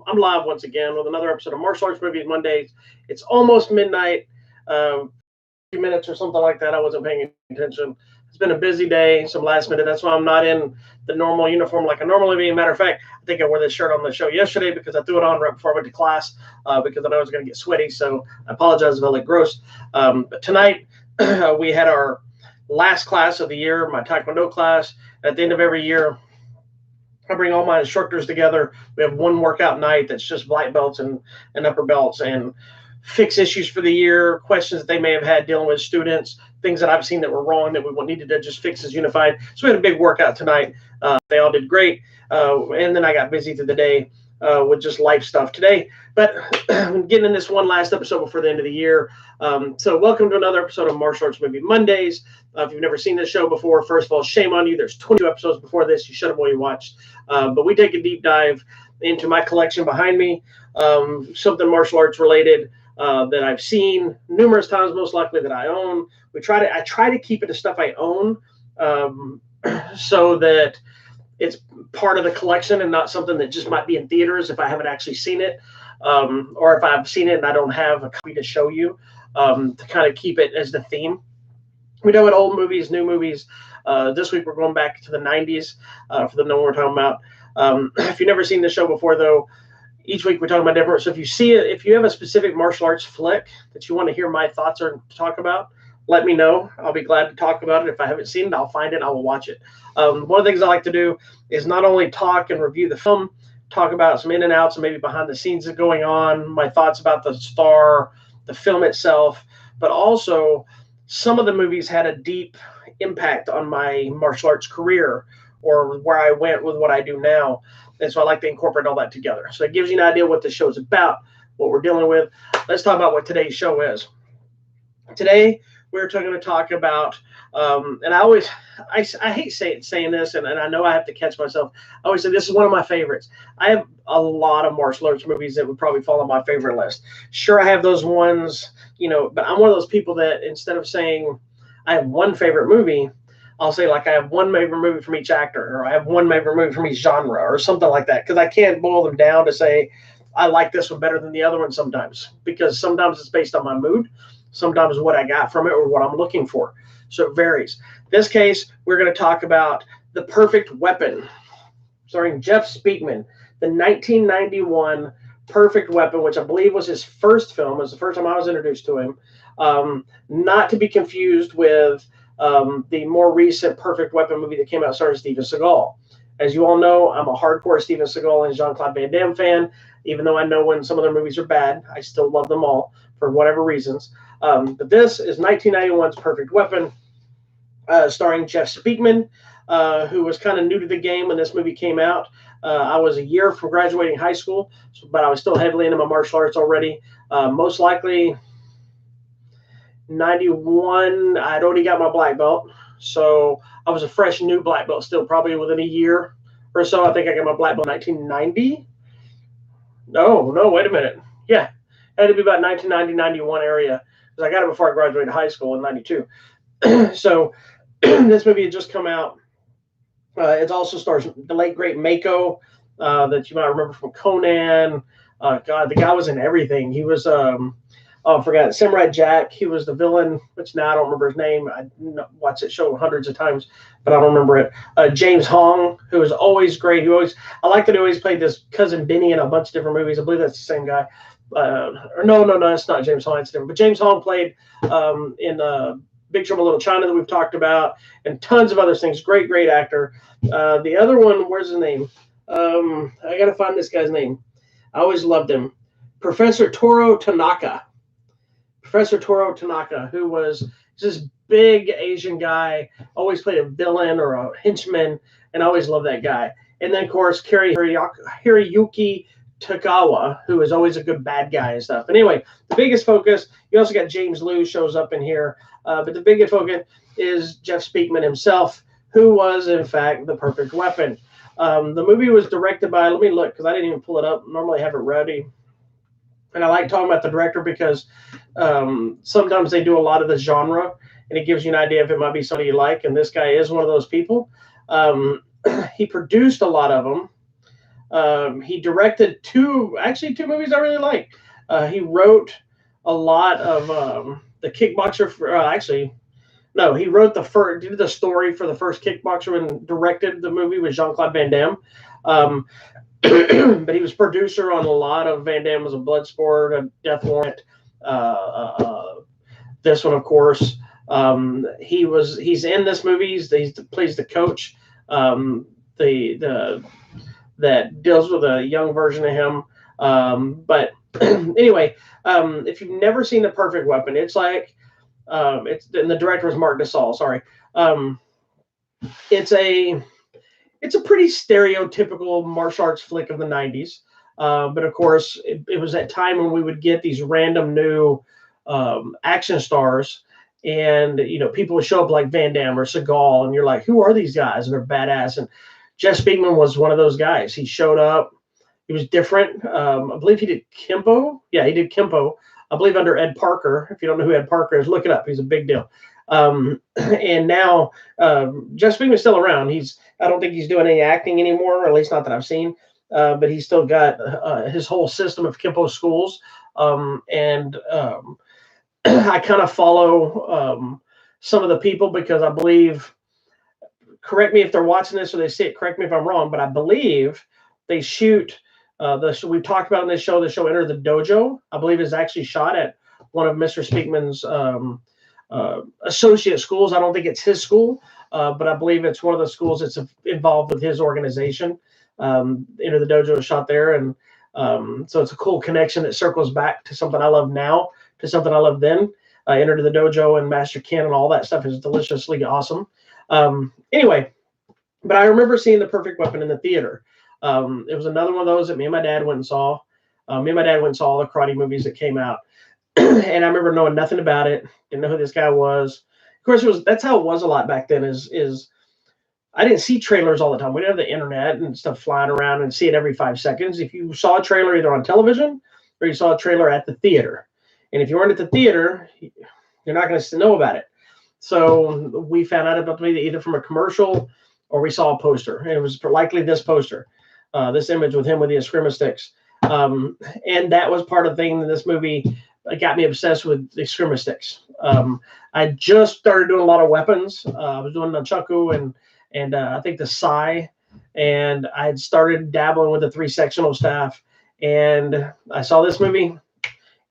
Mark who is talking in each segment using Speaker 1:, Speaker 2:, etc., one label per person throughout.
Speaker 1: I'm live once again with another episode of Martial Arts Movies Mondays. It's almost midnight, few minutes or something like that. I wasn't paying attention. It's been a busy day, some last minute. That's why I'm not in the normal uniform like I normally be. Matter of fact, I think I wore this shirt on the show yesterday because I threw it on right before I went to class because I know I was going to get sweaty. So I apologize if I look gross. But tonight, we had our last class of the year, my Taekwondo class. At the end of every year, I bring all my instructors together. We have one workout night that's just black belts and upper belts and fix issues for the year, questions that they may have had dealing with students, things that I've seen that were wrong that we needed to just fix as unified. So we had a big workout tonight. They all did great. And then I got busy through the day with just life stuff today. But I'm getting in this one last episode before the end of the year. So welcome to another episode of Martial Arts Movie Mondays. If you've never seen this show before, first of all, shame on you. There's 22 episodes before this. You should have already watched. But we take a deep dive into my collection behind me, something martial arts related that I've seen numerous times, most likely that I own. I try to keep it to stuff I own so that it's part of the collection and not something that just might be in theaters if I haven't actually seen it, or if I've seen it and I don't have a copy to show you, to kind of keep it as the theme. We know what old movies, new movies. This week we're going back to the 90s for the know what we're talking about. If you've never seen the show before, though, each week we're talking about different. So if you see it, if you have a specific martial arts flick that you want to hear my thoughts or talk about, let me know. I'll be glad to talk about it. If I haven't seen it, I'll find it. I will watch it. One of the things I like to do is not only talk and review the film, talk about some in and outs and maybe behind the scenes that's going on, my thoughts about the star, the film itself, but also some of the movies had a deep impact on my martial arts career or where I went with what I do now. And so I like to incorporate all that together. So it gives you an idea what the show is about, what we're dealing with. Let's talk about what today's show is. Today, we're going to talk about, and I hate saying this, and I know I have to catch myself. I always say this is one of my favorites. I have a lot of martial arts movies that would probably fall on my favorite list. Sure, I have those ones, but I'm one of those people that instead of saying I have one favorite movie, I'll say like I have one favorite movie from each actor, or I have one favorite movie from each genre, or something like that. Because I can't boil them down to say I like this one better than the other one sometimes. Because sometimes it's based on my mood, sometimes what I got from it, or what I'm looking for. So it varies. In this case, we're going to talk about The Perfect Weapon, starring Jeff Speakman, the 1991 Perfect Weapon, which I believe was his first film. It was the first time I was introduced to him. Not to be confused with the more recent Perfect Weapon movie that came out starring Steven Seagal. As you all know, I'm a hardcore Steven Seagal and Jean-Claude Van Damme fan. Even though I know when some of their movies are bad, I still love them all for whatever reasons. But this is 1991's Perfect Weapon, starring Jeff Speakman, who was kind of new to the game when this movie came out. I was a year from graduating high school, but I was still heavily into my martial arts already. Most likely 91, I'd already got my black belt. So I was a fresh new black belt still, probably within a year or so. I think I got my black belt in 1990. No, wait a minute. Yeah, it had to be about 1990, 91 area, because I got it before I graduated high school in 92. So this movie had just come out. It also stars the late, great Mako, that you might remember from Conan. God, the guy was in everything. He was, I forgot, Samurai Jack. He was the villain, which now I don't remember his name. I watched that show hundreds of times, but I don't remember it. James Hong, who was always great. I like that he always played this cousin Benny in a bunch of different movies. I believe that's the same guy. No, it's not James Hong. It's different. But James Hong played in Big Trouble in Little China that we've talked about, and tons of other things. Great actor. The other one, where's his name? I got to find this guy's name. I always loved him. Professor Toru Tanaka. Who was this big Asian guy, always played a villain or a henchman, and I always loved that guy. And then, of course, Hiroyuki Tagawa, who is always a good bad guy and stuff. But anyway, the biggest focus, you also got James Liu shows up in here, but the biggest focus is Jeff Speakman himself, who was, in fact, the Perfect Weapon. The movie was directed by, let me look, because I didn't even pull it up. Normally I have it ready. And I like talking about the director because sometimes they do a lot of the genre, and it gives you an idea if it might be somebody you like. And this guy is one of those people. He produced a lot of them. He directed two movies I really like. He wrote a lot of the Kickboxer. Actually, no, he wrote did the story for the first Kickboxer and directed the movie with Jean-Claude Van Damme. Um, but he was producer on a lot of Van Damme was a Bloodsport, a Death Warrant, this one, of course. He's in this movie. He plays the coach. The that deals with a young version of him. But anyway, if you've never seen The Perfect Weapon, it's like and the director was Mark Dessall. Sorry, it's a pretty stereotypical martial arts flick of the '90s. But of course, it was that time when we would get these random new action stars, and people would show up like Van Damme or Seagal, and you're like, who are these guys? And they're badass. And Jeff Speakman was one of those guys. He showed up. He was different. I believe he did Kenpo. Yeah, he did Kenpo. I believe under Ed Parker. If you don't know who Ed Parker is, look it up. He's a big deal. And now Jeff Speakman's still around. I don't think he's doing any acting anymore, or at least not that I've seen. But he's still got his whole system of Kenpo schools. And I kind of follow some of the people because I believe, correct me if they're watching this or they see it, correct me if I'm wrong, but I believe they shoot we've talked about in this show, the show Enter the Dojo, I believe is actually shot at one of Mr. Speakman's associate schools. I don't think it's his school, but I believe it's one of the schools that's involved with his organization. Enter the Dojo is shot there. And so it's a cool connection that circles back to something I love now, to something I loved then. Enter the Dojo and Master Ken and all that stuff is deliciously awesome. Anyway, but I remember seeing The Perfect Weapon in the theater. It was another one of those that me and my dad went and saw. Me and my dad went and saw all the karate movies that came out. And I remember knowing nothing about it. Didn't know who this guy was. Of course, that's how it was a lot back then is I didn't see trailers all the time. We didn't have the internet and stuff flying around and see it every 5 seconds. If you saw a trailer either on television or you saw a trailer at the theater. And if you weren't at the theater, you're not going to know about it. So we found out about it either from a commercial or we saw a poster. And it was likely this poster, this image with him with the eskrima sticks. And that was part of the thing in this movie got me obsessed with the eskrima sticks. I just started doing a lot of weapons. I was doing nunchaku and I think the sai, and I had started dabbling with the 3-sectional staff. And I saw this movie,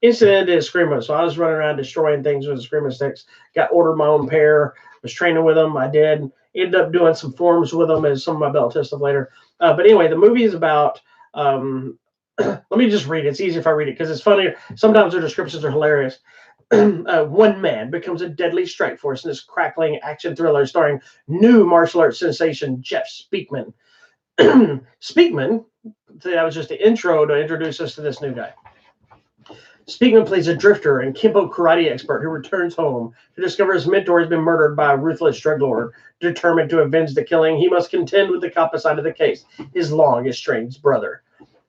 Speaker 1: instantly into eskrima. So I was running around destroying things with eskrima sticks. Got ordered my own pair. Was training with them. I did. Ended up doing some forms with them as some of my belt test stuff later. But anyway, the movie is about. Let me just read it. It's easier if I read it because it's funny. Sometimes their descriptions are hilarious. One man becomes a deadly strike force in this crackling action thriller starring new martial arts sensation Jeff Speakman. Speakman, that was just the intro to introduce us to this new guy. Speakman plays a drifter and Kenpo karate expert who returns home to discover his mentor has been murdered by a ruthless drug lord. Determined to avenge the killing, he must contend with the cop side of the case, his long estranged brother.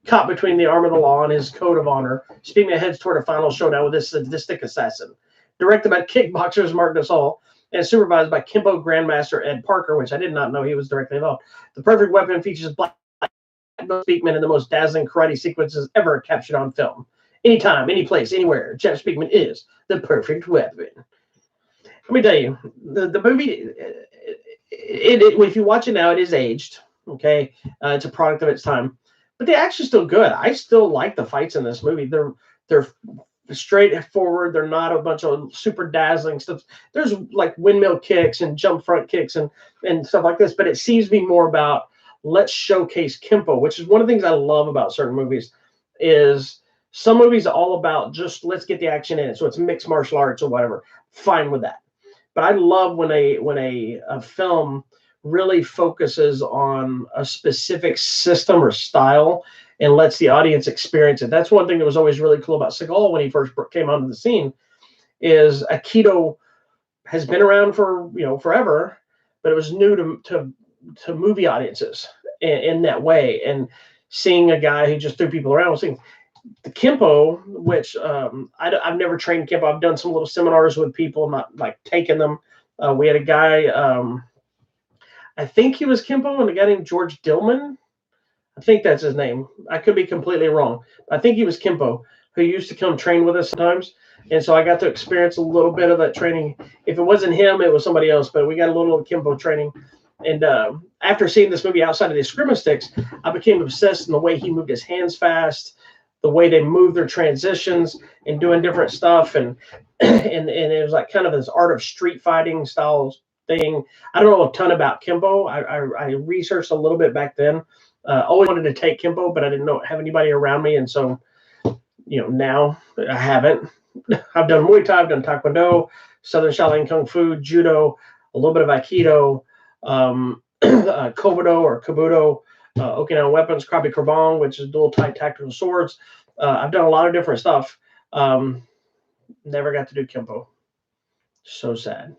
Speaker 1: Caught between the arm of the law and his code of honor, Speakman heads toward a final showdown with this sadistic assassin. Directed by kickboxers Mark Dessall and supervised by Kenpo Grandmaster Ed Parker, which I did not know he was directly involved. The Perfect Weapon features Black Speakman in the most dazzling karate sequences ever captured on film. Anytime, any place, anywhere, Jeff Speakman is the perfect weapon. Let me tell you, the movie, if you watch it now, it is aged. Okay, it's a product of its time. But the action's still good. I still like the fights in this movie. They're straightforward. They're not a bunch of super dazzling stuff. There's like windmill kicks and jump front kicks and stuff like this. But it seems to be more about let's showcase Kenpo, which is one of the things I love about certain movies. Is some movies are all about just let's get the action in it. So it's mixed martial arts or whatever. Fine with that. But I love when a film really focuses on a specific system or style and lets the audience experience it. That's one thing that was always really cool about Seagal when he first came onto the scene is Aikido has been around for forever, but it was new to movie audiences in that way. And seeing a guy who just threw people around, seeing the Kenpo, which I've never trained Kenpo. I've done some little seminars with people, not like taking them. We had a guy, I think he was Kenpo, and a guy named George Dillman. I think that's his name. I could be completely wrong. I think he was Kenpo, who used to come train with us sometimes. And so I got to experience a little bit of that training. If it wasn't him, it was somebody else, but we got a little Kenpo training. And after seeing this movie outside of the scrimmage sticks, I became obsessed in the way he moved his hands fast, the way they moved their transitions and doing different stuff. And it was like kind of this art of street fighting styles thing. I don't know a ton about Kenpo. I researched a little bit back then. Always wanted to take Kenpo, but I didn't have anybody around me. And so, now I haven't. I've done Muay Thai, I've done Taekwondo, Southern Shaolin Kung Fu, Judo, a little bit of Aikido, Kobudo or Kabuto, Okinawan weapons, Krabi Krabong, which is dual type tactical swords. I've done a lot of different stuff. Never got to do Kenpo. So sad.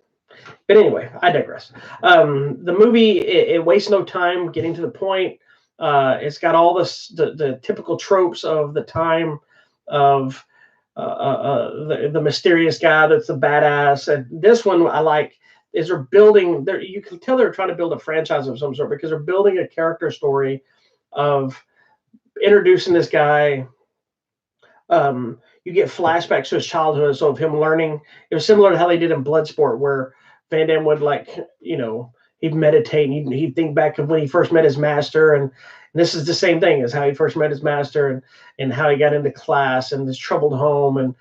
Speaker 1: But anyway, I digress. The movie, it wastes no time getting to the point. It's got all the typical tropes of the time of the mysterious guy that's the badass. And this one I like is they're building. You can tell they're trying to build a franchise of some sort because they're building a character story of introducing this guy. You get flashbacks to his childhood, so of him learning. It was similar to how they did in Bloodsport, where Van Damme would he'd meditate and he'd think back of when he first met his master, and this is the same thing as how he first met his master and how he got into class and his troubled home, and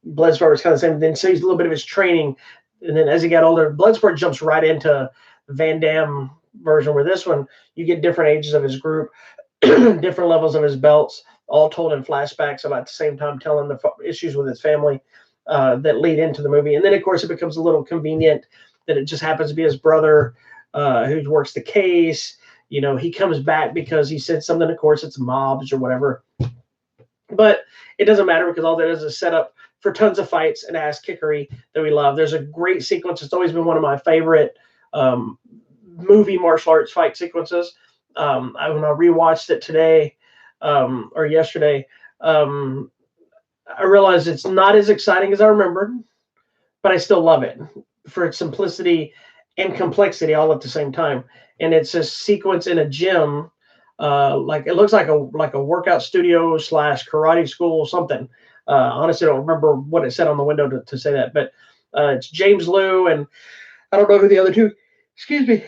Speaker 1: Bloodsport was kind of the same. Then sees a little bit of his training, and then as he got older, Bloodsport jumps right into Van Damme version, where this one you get different ages of his group, different levels of his belts, all told in flashbacks, about the same time telling the issues with his family that lead into the movie. And then, of course, it becomes a little convenient that it just happens to be his brother who works the case. He comes back because he said something. Of course, it's mobs or whatever. But it doesn't matter because all that is a setup for tons of fights and ass kickery that we love. There's a great sequence. It's always been one of my favorite movie martial arts fight sequences. When I rewatched it today or yesterday, I realized it's not as exciting as I remembered, but I still love it for its simplicity and complexity all at the same time. And it's a sequence in a gym, like it looks like a workout studio / karate school or something. Honestly, I don't remember what it said on the window to say that, but it's James Liu, and I don't know who the other two. Excuse me,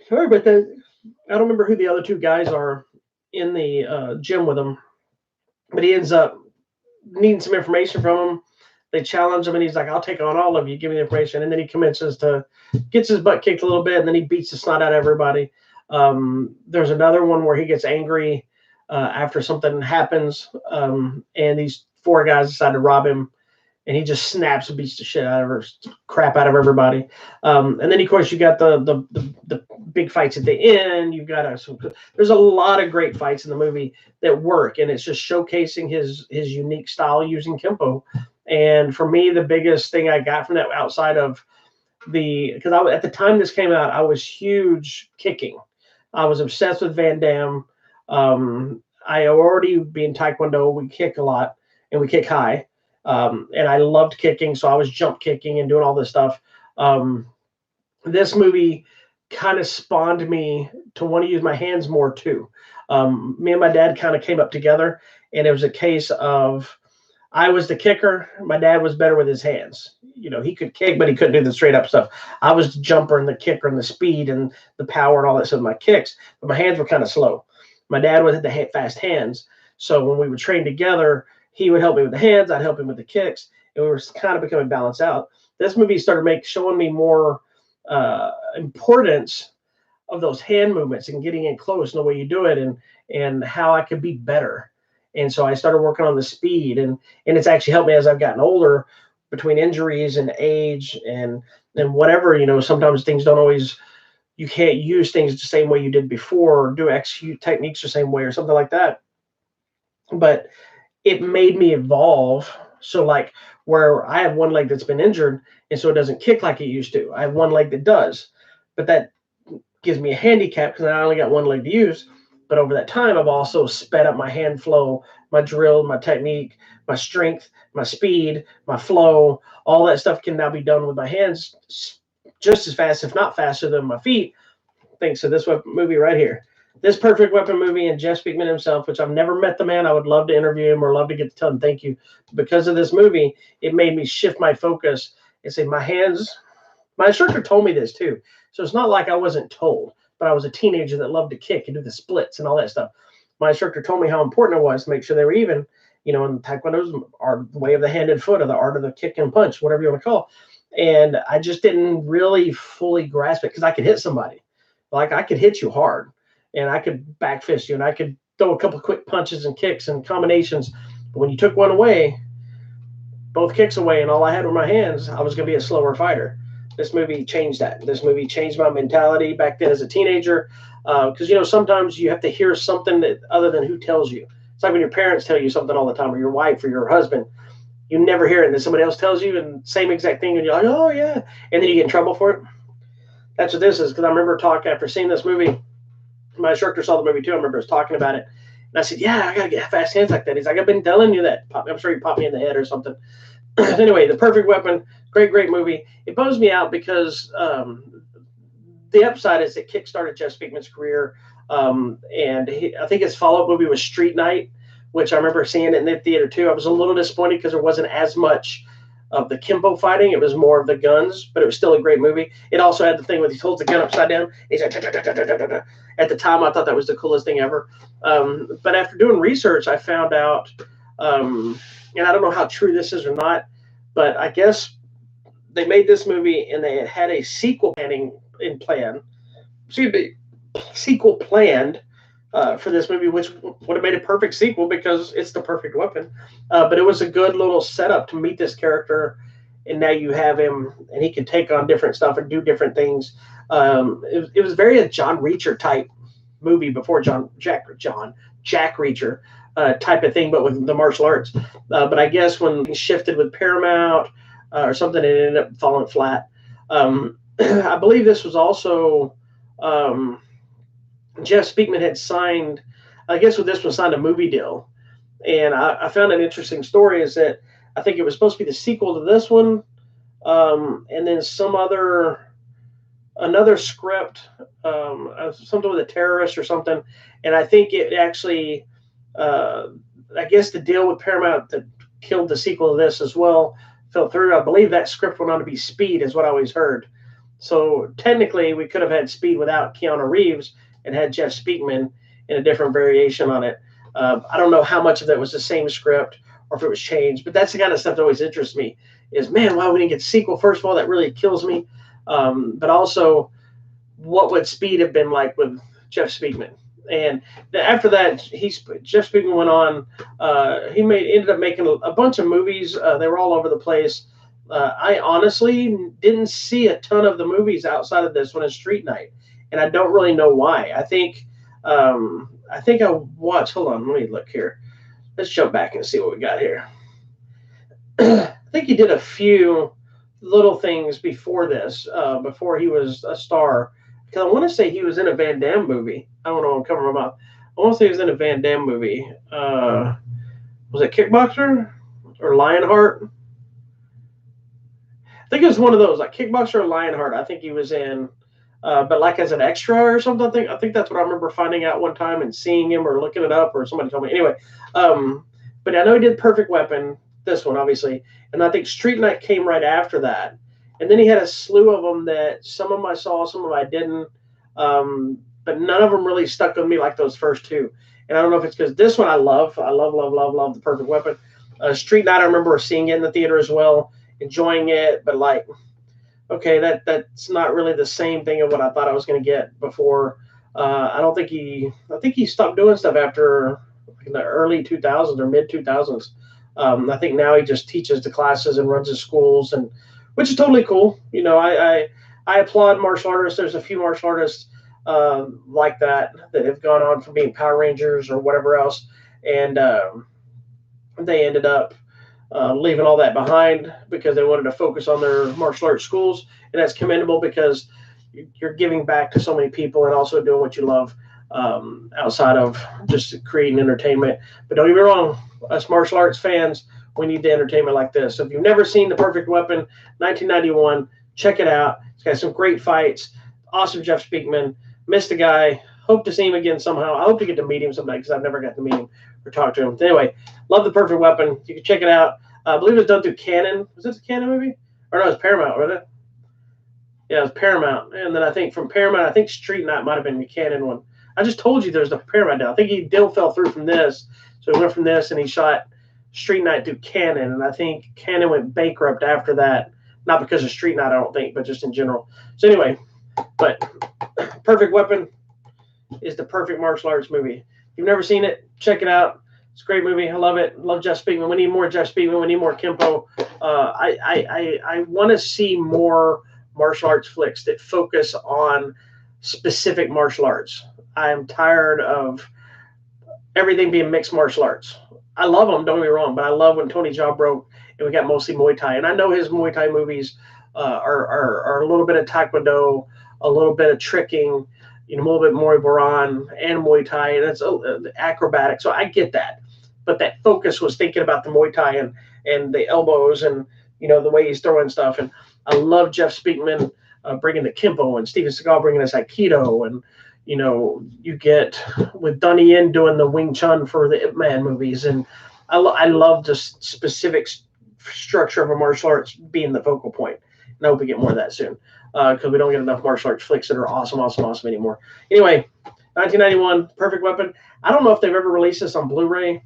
Speaker 1: sorry about that. I don't remember who the other two guys are in the gym with him, but he ends up needing some information from him. They challenge him, and he's like, "I'll take on all of you. Give me the information." And then he gets his butt kicked a little bit, and then he beats the snot out of everybody. There's another one where he gets angry after something happens, and these 4 guys decide to rob him, and he just snaps and beats the crap out of everybody. And then, of course, you got the big fights at the end. You've got there's a lot of great fights in the movie that work, and it's just showcasing his unique style using Kenpo. And for me, the biggest thing I got from that, outside of because at the time this came out, I was huge kicking. I was obsessed with Van Damme. I already being Taekwondo, we kick a lot and we kick high. And I loved kicking, so I was jump kicking and doing all this stuff. This movie kind of spawned me to want to use my hands more too. Me and my dad kind of came up together, and it was a case of I was the kicker. My dad was better with his hands. He could kick, but he couldn't do the straight up stuff. I was the jumper and the kicker and the speed and the power and all that stuff with my kicks, but my hands were kind of slow. My dad had the fast hands. So when we would train together, he would help me with the hands, I'd help him with the kicks, and we were kind of becoming balanced out. This movie started showing me more importance of those hand movements and getting in close and the way you do it, and how I could be better. And so I started working on the speed, and it's actually helped me as I've gotten older, between injuries and age and whatever. Sometimes things don't always, you can't use things the same way you did before, or do execute techniques the same way or something like that. But it made me evolve. So like where I have one leg that's been injured, and so it doesn't kick like it used to. I have one leg that does, but that gives me a handicap because I only got one leg to use. But over that time, I've also sped up my hand flow, my drill, my technique, my strength, my speed, my flow. All that stuff can now be done with my hands just as fast, if not faster, than my feet, thanks to this movie right here. This Perfect Weapon movie and Jeff Speakman himself, which I've never met the man. I would love to interview him or love to get to tell him thank you. Because of this movie, it made me shift my focus and say my hands. My instructor told me this too. So it's not like I wasn't told, but I was a teenager that loved to kick and do the splits and all that stuff. My instructor told me how important it was to make sure they were even. You know, and Taekwondo's are the way of the hand and foot, or the art of the kick and punch, whatever you want to call it. And I just didn't really fully grasp it because I could hit somebody. Like I could hit you hard and I could back fist you and I could throw a couple of quick punches and kicks and combinations. But when you took one away, both kicks away, and all I had were my hands, I was going to be a slower fighter. This movie changed that. This movie changed my mentality back then as a teenager. Because, you know, sometimes you have to hear something that other than who tells you. It's like when your parents tell you something all the time, or your wife or your husband. You never hear it, and then somebody else tells you, and same exact thing, and you're like, oh, yeah. And then you get in trouble for it. That's what this is, because I remember talking after seeing this movie. My instructor saw the movie too. I remember us talking about it. And I said, yeah, I got to get fast hands like that. He's like, I've been telling you that. I'm sure he popped me in the head or something. Anyway, The Perfect Weapon, great movie. It bums me out because the upside is it kickstarted Jeff Speakman's career. And I think his follow-up movie was Street Night, which I remember seeing it in the theater too. I was a little disappointed because there wasn't as much of the Kenpo fighting. It was more of the guns, but it was still a great movie. It also had the thing where he holds the gun upside down. He's like, at the time, I thought that was the coolest thing ever. But after doing research, I found out, and I don't know how true this is or not, but I guess they made this movie and they had a sequel sequel planned for this movie, which would have made a perfect sequel because it's The Perfect Weapon. But it was a good little setup to meet this character, and now you have him, and he can take on different stuff and do different things. It was very a John Reacher type movie before Jack Reacher type of thing, but with the martial arts. But I guess when he shifted with Paramount or something, it ended up falling flat. I believe this was also Jeff Speakman had signed, I guess with this one, signed a movie deal. And I found an interesting story is that I think it was supposed to be the sequel to this one. And then another script, something with a terrorist or something. And I think it actually, I guess the deal with Paramount that killed the sequel to this as well fell through. I believe that script went on to be Speed, is what I always heard. So technically, we could have had Speed without Keanu Reeves and had Jeff Speakman in a different variation on it. I don't know how much of that was the same script or if it was changed, but that's the kind of stuff that always interests me is, man, why we didn't get the sequel? First of all, that really kills me. But also, what would Speed have been like with Jeff Speakman? And after that, Jeff Speakman went on. He ended up making a bunch of movies. They were all over the place. I honestly didn't see a ton of the movies outside of this one as Street Night, and I don't really know why. I think I watched. Hold on, let me look here. Let's jump back and see what we got here. I think he did a few little things before this, before he was a star. Because I want to say he was in a Van Damme movie. I don't know. I'm covering my mouth. I want to say he was in a Van Damme movie. Was it Kickboxer or Lionheart? I think it was one of those, like Kickboxer or Lionheart. I think he was in, but like as an extra or something. I think that's what I remember finding out one time and seeing him or looking it up or somebody told me. Anyway, but I know he did Perfect Weapon, this one obviously, and I think Street Night came right after that. And then he had a slew of them that some of them I saw, some of them I didn't, but none of them really stuck with me like those first two. And I don't know if it's because this one I love The Perfect Weapon. Street Night, I remember seeing it in the theater as well, enjoying it, but like, okay, that's not really the same thing of what I thought I was going to get before. I think he stopped doing stuff after the early 2000s or mid 2000s. I think now he just teaches the classes and runs his schools, and which is totally cool. You know, I applaud martial artists. There's a few martial artists like that have gone on from being Power Rangers or whatever else, and they ended up leaving all that behind because they wanted to focus on their martial arts schools, and that's commendable because you're giving back to so many people and also doing what you love outside of just creating entertainment. But don't get me wrong, us martial arts fans, we need the entertainment like this. So if you've never seen The Perfect Weapon, 1991, check it out. It's got some great fights. Awesome Jeff Speakman. Missed a guy. Hope to see him again somehow. I hope to get to meet him someday because I've never got to meet him or talk to him. Anyway, love The Perfect Weapon. You can check it out. I believe it was done through Canon. Was this a Canon movie? Or no, it was Paramount, wasn't it? Yeah, it was Paramount. And then I think from Paramount, I think Street Night might have been the Canon one. I just told you there's the Paramount deal. I think deal fell through from this. So he went from this and he shot Street Night through Canon. And I think Canon went bankrupt after that. Not because of Street Night, I don't think, but just in general. So anyway, but Perfect Weapon is the perfect martial arts movie. If you've never seen it, check it out. It's a great movie. I love it. Love Jeff Speakman. We need more Jeff Speakman. We need more Kenpo. I want to see more martial arts flicks that focus on specific martial arts. I am tired of everything being mixed martial arts. I love them, don't get me wrong, but I love when Tony Jaa broke and we got mostly Muay Thai. And I know his Muay Thai movies are a little bit of Taekwondo, a little bit of tricking, a little bit Muay Boran and Muay Thai, and it's acrobatic. So I get that. But that focus was thinking about the Muay Thai and the elbows and, the way he's throwing stuff. And I love Jeff Speakman bringing the Kenpo and Steven Seagal bringing us Aikido. And, you get with Donnie Yen doing the Wing Chun for the Ip Man movies. And I love the specific structure of a martial arts being the focal point. And I hope we get more of that soon because we don't get enough martial arts flicks that are awesome anymore. Anyway, 1991, Perfect Weapon. I don't know if they've ever released this on Blu-ray.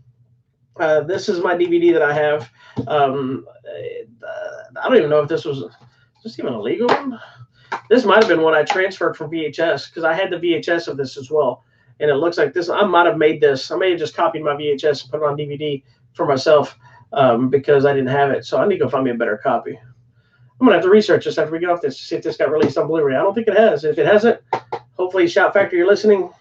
Speaker 1: This is my DVD that I have. I don't even know if this was even a legal one. This might have been one I transferred from VHS because I had the VHS of this as well. And it looks like this. I might have made this. I may have just copied my VHS and put it on DVD for myself because I didn't have it. So I need to go find me a better copy. I'm going to have to research this after we get off this to see if this got released on Blu-ray. I don't think it has. If it hasn't, hopefully, Shout Factory, you're listening.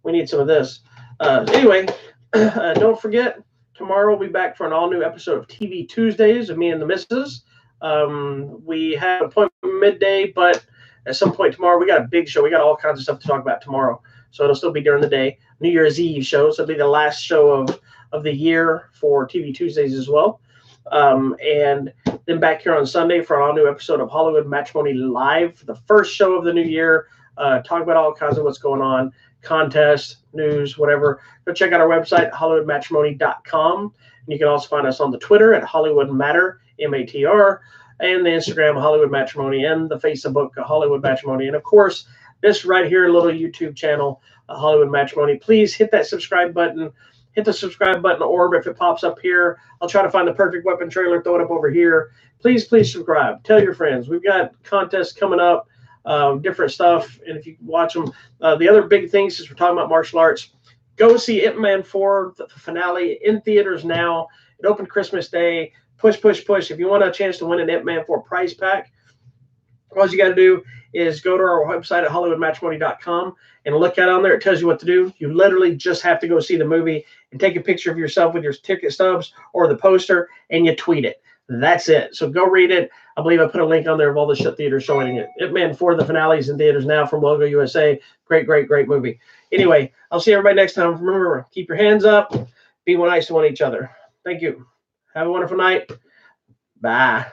Speaker 1: We need some of this. Anyway, don't forget, tomorrow we'll be back for an all-new episode of TV Tuesdays of me and the missus. We have an appointment midday, but at some point tomorrow, we got a big show. We got all kinds of stuff to talk about tomorrow. So it'll still be during the day. New Year's Eve show. So it'll be the last show of the year for TV Tuesdays as well. And then back here on Sunday for an all-new episode of Hollywood Matrimony Live, the first show of the new year. Talk about all kinds of what's going on, contests, news, whatever. Go check out our website, HollywoodMatrimony.com. And you can also find us on the Twitter at Hollywood Matter, MATR, and the Instagram, Hollywood Matrimony, and the Facebook, Hollywood Matrimony. And, of course, this right here little YouTube channel, Hollywood Matrimony. Please hit that subscribe button. Hit the subscribe button orb if it pops up here. I'll try to find the Perfect Weapon trailer, throw it up over here. Please subscribe. Tell your friends. We've got contests coming up, different stuff. And if you watch them, the other big thing, since we're talking about martial arts, go see Ip Man 4, the finale, in theaters now. It opened Christmas Day. Push. If you want a chance to win an Ip Man 4 prize pack, all you got to do is go to our website at HollywoodMatrimony.com and look at it on there. It tells you what to do. You literally just have to go see the movie and take a picture of yourself with your ticket stubs or the poster, and you tweet it. That's it. So go read it. I believe I put a link on there of all the theaters showing it. Ip Man 4, the finales in theaters now from Logo USA. Great movie. Anyway, I'll see everybody next time. Remember, keep your hands up. Be nice to each other. Thank you. Have a wonderful night. Bye.